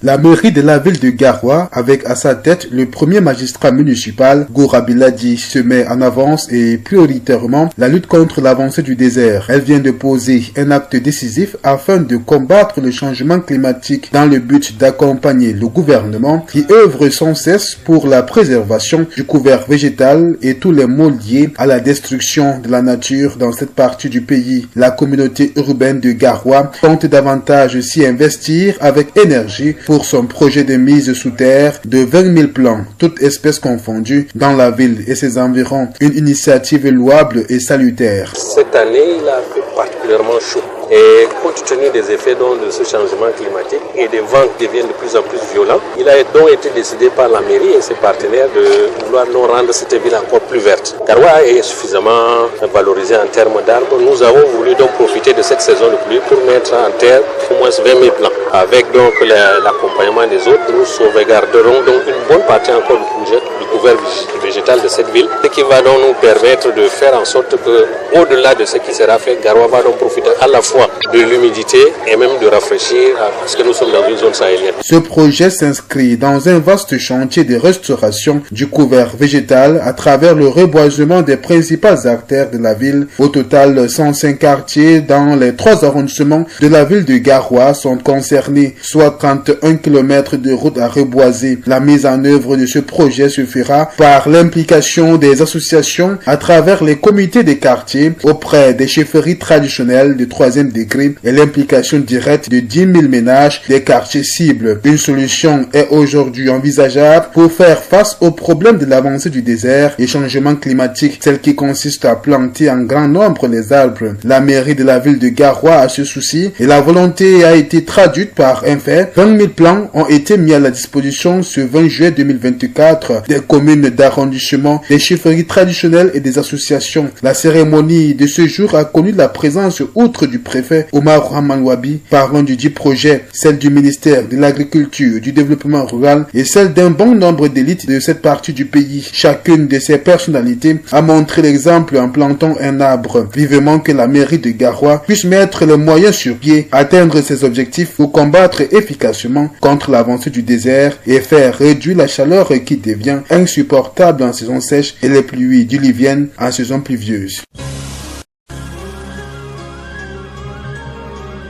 La mairie de la ville de Garoua, avec à sa tête le premier magistrat municipal, Goura Biladi, se met en avance et prioritairement la lutte contre l'avancée du désert. Elle vient de poser un acte décisif afin de combattre le changement climatique dans le but d'accompagner le gouvernement qui œuvre sans cesse pour la préservation du couvert végétal et tous les maux liés à la destruction de la nature dans cette partie du pays. La communauté urbaine de Garoua compte davantage s'y investir avec énergie pour son projet de mise sous terre de 20 000 plants, toutes espèces confondues, dans la ville et ses environs. Une initiative louable et salutaire. Cette année, il a fait particulièrement chaud. Et compte tenu des effets de ce changement climatique et des vents qui deviennent de plus en plus violents, il a donc été décidé par la mairie et ses partenaires de vouloir nous rendre cette ville encore plus verte. Garoua est suffisamment valorisée en termes d'arbres. Nous avons voulu donc profiter de cette saison de pluie pour mettre en terre au moins 20 000 plants. Avec donc l'accompagnement des autres, nous sauvegarderons donc une bonne partie encore du projet, du couvert végétal de cette ville, ce qui va donc nous permettre de faire en sorte que, au-delà de ce qui sera fait, Garoua va donc profiter à la fois de l'humidité et même de rafraîchir parce que nous sommes dans une zone sahélienne. Ce projet s'inscrit dans un vaste chantier de restauration du couvert végétal à travers le reboisement des principales artères de la ville. Au total, 105 quartiers dans les 3 arrondissements de la ville de Garoua sont concernés, soit 31 km de route à reboiser. La mise en œuvre de ce projet se fera par l'implication des associations à travers les comités des quartiers auprès des chefferies traditionnelles de 3e degré et l'implication directe de 10 000 ménages des quartiers cibles. Une solution est aujourd'hui envisageable pour faire face au problème de l'avancée du désert et changement climatique, celle qui consiste à planter en grand nombre les arbres. La mairie de la ville de Garoua a ce souci et la volonté a été traduite par un fait. 20 000 plants ont été mis à la disposition ce 20 juillet 2024 des communes d'arrondissement, des chefferies traditionnelles et des associations. La cérémonie de ce jour a connu la présence outre du préfet Omar Hamanwabi, parlant du dit projet, celle du ministère de l'Agriculture, du Développement rural et celle d'un bon nombre d'élites de cette partie du pays. Chacune de ces personnalités a montré l'exemple en plantant un arbre. Vivement que la mairie de Garoua puisse mettre les moyens sur pied, atteindre ses objectifs pour combattre efficacement contre l'avancée du désert et faire réduire la chaleur qui devient insupportable en saison sèche et les pluies diluviennes en saison pluvieuse.